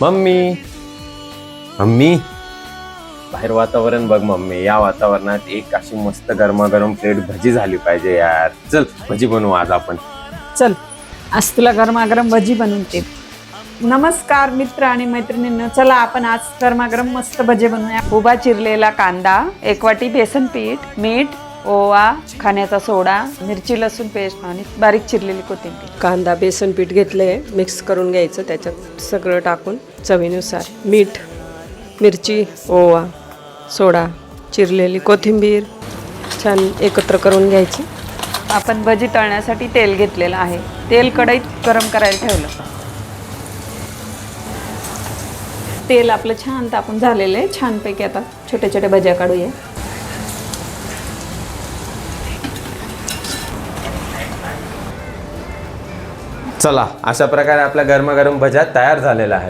Mummy mummy बाहेर वातावरण बघ मम्मी. या वातावरणात एक अशी मस्त गरमागरम प्लेट भजी झाली पाहिजे यार. चल भजी बनवू आज आपण. चल आज तुला गरमागरम भजी बनवते. नमस्कार मित्र आणि मैत्रिणींनो, चला आपण आज गरमागरम मस्त भजी बनवूया. उभा चिरलेला कांदा, 1 वाटी बेसन पीठ, मीठ, ओवा, खाण्याचा सोडा, मिरची लसूण पेस्ट आणि बारीक चिरलेली कोथिंबीर. कांदा बेसन पीठ घेतले, मिक्स करून घ्यायचं. त्याच्यात सगळं टाकून चवीनुसार मीठ, मिरची, ओवा, सोडा, चिरलेली कोथिंबीर छान एकत्र करून घ्यायची. आपण भजी तळण्यासाठी तेल घेतलेलं आहे. तेल कढईत गरम करायला ठेवलं. तेल आपलं छान तापून झालेलं आहे. छानपैकी आता छोट्या छोट्या भज्या काढूया. चला अशा प्रकारे आपल्या गरमागरम भज्या तयार झालेल्या आहेत.